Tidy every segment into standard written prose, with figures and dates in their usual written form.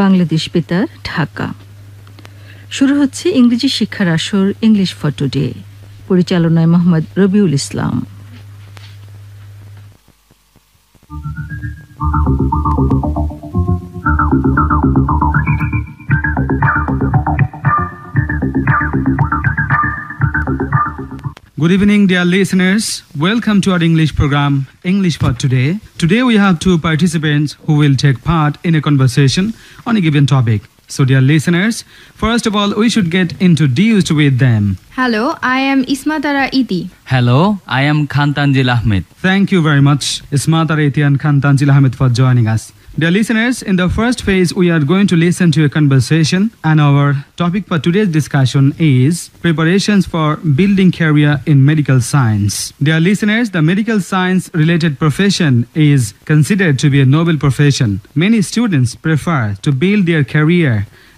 বাংলাদেশ বেতার, ঢাকা। শুরু হচ্ছে ইংরেজি শিক্ষার আসর ইংলিশ ফর টুডে। পরিচালনায় Mohammad Rabiul Islam. Good evening, dear listeners. Welcome to our English program, English for Today. Today we have two participants who will take part in a conversation on a given topic. So, dear listeners, first of all, we should get introduced with them. Hello, I am Ismatara Iti. Hello, I am Khantanjil Ahmed. Thank you very much, Ismat Areti and Khantanjil Ahmed, for joining us. Dear listeners, in the first phase, we are going to listen to a conversation, and our topic for today's discussion is preparations for building career in medical science. Dear listeners, the medical science-related profession is considered to be a noble profession. Many students prefer to build their career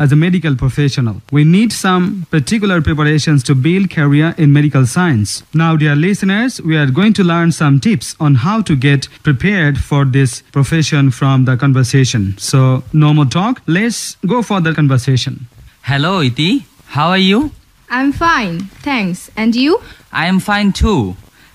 as a medical professional. We need some particular preparations to build career in medical science. Now, dear listeners, we are going to learn some tips on how to get prepared for this profession from the conversation. So, no more talk. Let's go for the conversation. Hello, Iti. How are you? I'm fine, thanks. And you? I am fine too.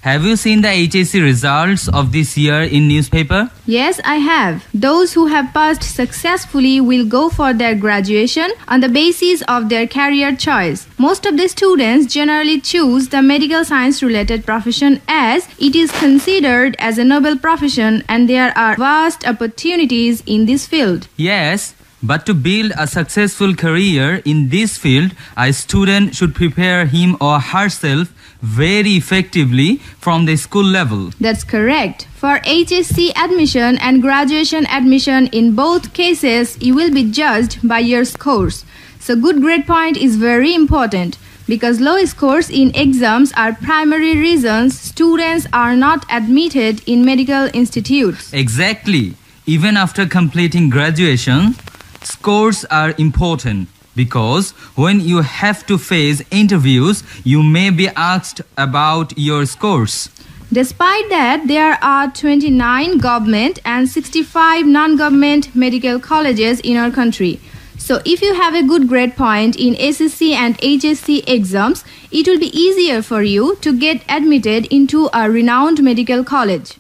Have you seen the HSC results of this year in newspaper? Yes, I have. Those who have passed successfully will go for their graduation on the basis of their career choice. Most of the students generally choose the medical science-related profession as it is considered as a noble profession and there are vast opportunities in this field. Yes, but to build a successful career in this field, a student should prepare him or herself very effectively from the school level. That's correct. For HSC admission and graduation admission in both cases, you will be judged by your scores. So good grade point is very important because low scores in exams are primary reasons students are not admitted in medical institutes. Exactly. Even after completing graduation, scores are important. Because when you have to face interviews, you may be asked about your scores. Despite that, there are 29 government and 65 non-government medical colleges in our country. So if you have a good grade point in SSC and HSC exams, it will be easier for you to get admitted into a renowned medical college.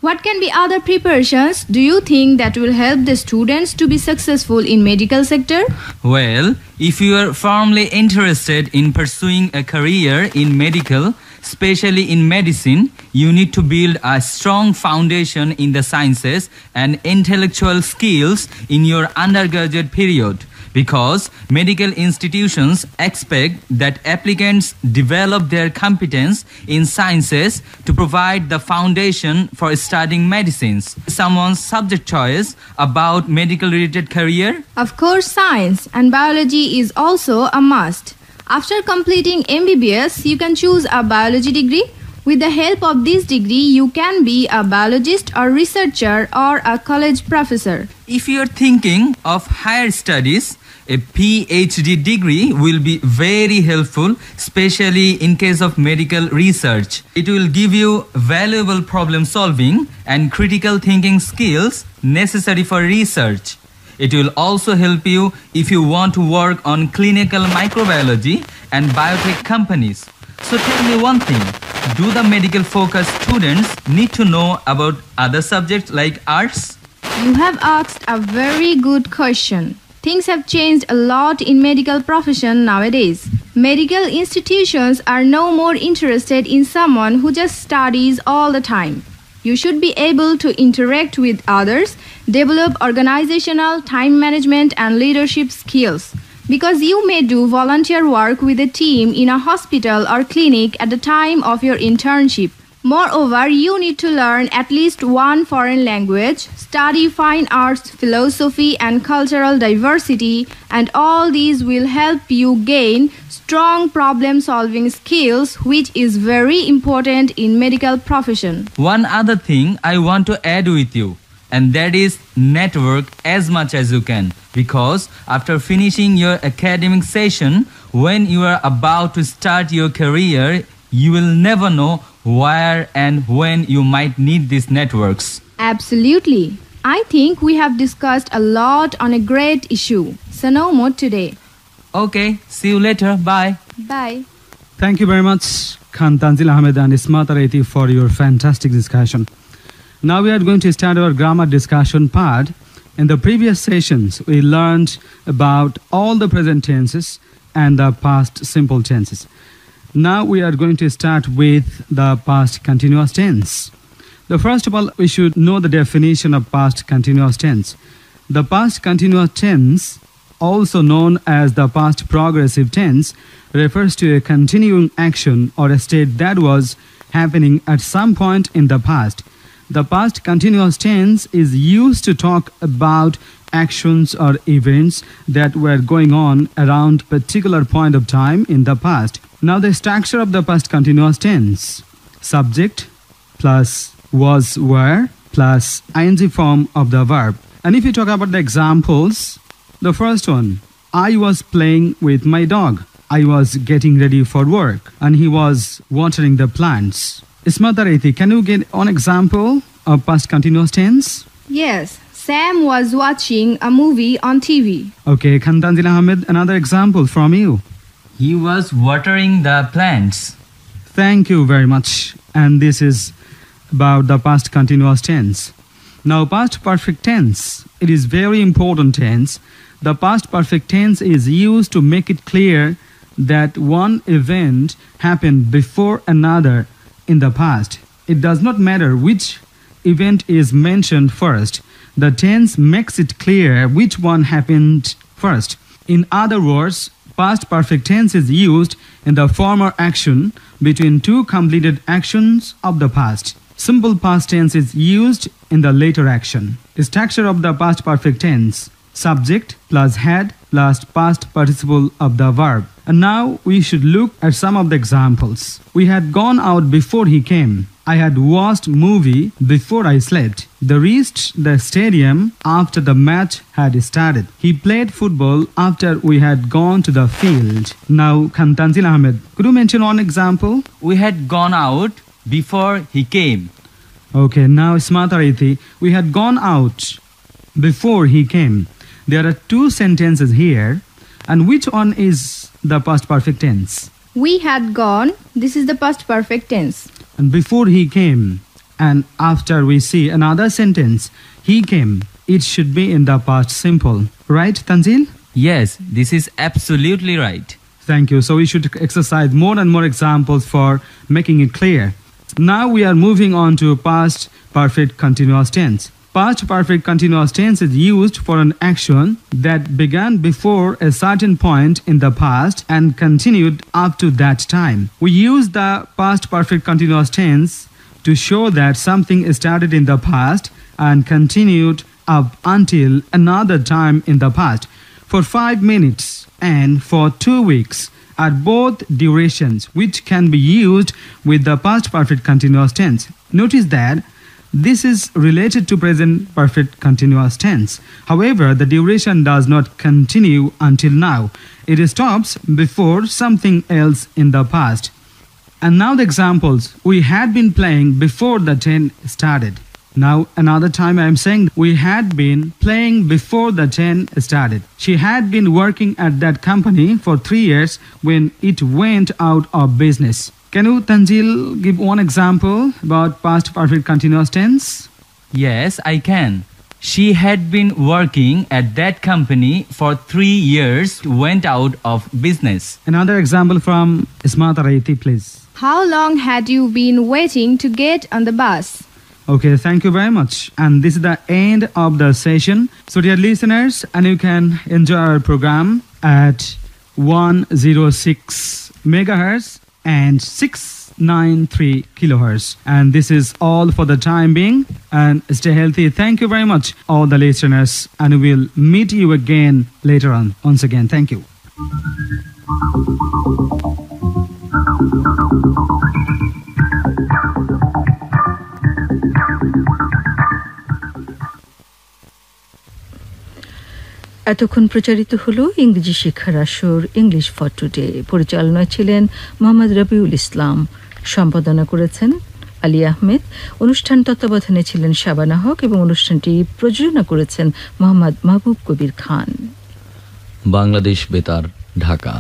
What can be other preparations do you think that will help the students to be successful in medical sector? Well, if you are firmly interested in pursuing a career in medical, especially in medicine, you need to build a strong foundation in the sciences and intellectual skills in your undergraduate period. Because medical institutions expect that applicants develop their competence in sciences to provide the foundation for studying medicines. Someone's subject choice about medical related career? Of course, science and biology is also a must. After completing MBBS, you can choose a biology degree. With the help of this degree, you can be a biologist or researcher or a college professor. If you are thinking of higher studies, a PhD degree will be very helpful, especially in case of medical research. It will give you valuable problem solving and critical thinking skills necessary for research. It will also help you if you want to work on clinical microbiology and biotech companies. So tell me one thing, do the medical focused students need to know about other subjects like arts? You have asked a very good question. Things have changed a lot in medical profession nowadays. Medical institutions are no more interested in someone who just studies all the time. You should be able to interact with others, develop organizational, time management and leadership skills. Because you may do volunteer work with a team in a hospital or clinic at the time of your internship. Moreover, you need to learn at least one foreign language, study fine arts, philosophy and cultural diversity, and all these will help you gain strong problem-solving skills, which is very important in medical profession. One other thing I want to add with you, and that is network as much as you can. Because after finishing your academic session, when you are about to start your career, you will never know where and when you might need these networks. Absolutely. I think we have discussed a lot on a great issue. So no more today. Okay, see you later. Bye. Bye. Thank you very much, Khan Tanzil Ahmed and Ismat Araiti, for your fantastic discussion. Now we are going to start our grammar discussion part. In the previous sessions, we learned about all the present tenses and the past simple tenses. Now we are going to start with the past continuous tense. The first of all, we should know the definition of past continuous tense. The past continuous tense, also known as the past progressive tense, refers to a continuing action or a state that was happening at some point in the past. The past continuous tense is used to talk about actions or events that were going on around a particular point of time in the past. Now the structure of the past continuous tense: subject plus was were plus ing form of the verb. And if you talk about the examples, the first one, I was playing with my dog. I was getting ready for work and he was watering the plants. Ismat Araiti, can you get an example of past continuous tense? Yes, Sam was watching a movie on TV. Okay, Khan Tanzil Ahmed, another example from you. He was watering the plants. Thank you very much. And this is about the past continuous tense. Now, past perfect tense. It is very important tense. The past perfect tense is used to make it clear that one event happened before another in the past. It does not matter which event is mentioned first. The tense makes it clear which one happened first. In other words, past perfect tense is used in the former action between two completed actions of the past. Simple past tense is used in the later action. The structure of the past perfect tense: subject plus had plus past participle of the verb. And now we should look at some of the examples. We had gone out before he came. I had watched movie before I slept. They reached the stadium after the match had started. He played football after we had gone to the field. Now, Khan Tanzil Ahmed, could you mention one example? We had gone out before he came. Okay, now Ismat Araiti, we had gone out before he came. There are two sentences here. And which one is the past perfect tense? We had gone. This is the past perfect tense. And before he came, and after we see another sentence, he came, it should be in the past simple. Right, Tanzil? Yes, this is absolutely right. Thank you. So we should exercise more and more examples for making it clear. Now we are moving on to past perfect continuous tense. Past perfect continuous tense is used for an action that began before a certain point in the past and continued up to that time. We use the past perfect continuous tense to show that something started in the past and continued up until another time in the past. For 5 minutes and for 2 weeks are both durations which can be used with the past perfect continuous tense. Notice that this is related to present perfect continuous tense. However, the duration does not continue until now. It stops before something else in the past. And now the examples. We had been playing before the 10 started. Now another time I am saying we had been playing before the 10 started. She had been working at that company for 3 years when it went out of business. Can you, Tanzil, give one example about past perfect continuous tense? Yes, I can. She had been working at that company for 3 years, went out of business. Another example from Ismat Araiti, please. How long had you been waiting to get on the bus? Okay, thank you very much. And this is the end of the session. So dear listeners, and you can enjoy our program at 106 megahertz and 693 kilohertz. And this is all for the time being. And stay healthy. Thank you very much, all the listeners. And we'll meet you again later on. Once again, thank you. এতক্ষণ প্রচারিত হলো ইংরেজি শিক্ষার আসর English for today. পরিচালনায় ছিলেন মোহাম্মদ রবিউল ইসলাম, সম্পাদনা করেছেন আলী আহমেদ। অনুষ্ঠান তত্ত্বাবধানে ছিলেন শাবানা হক এবং অনুষ্ঠানটি প্রযোজনা করেছেন মোহাম্মদ মাহবুব কবির খান। বাংলাদেশ বেতার, ঢাকা।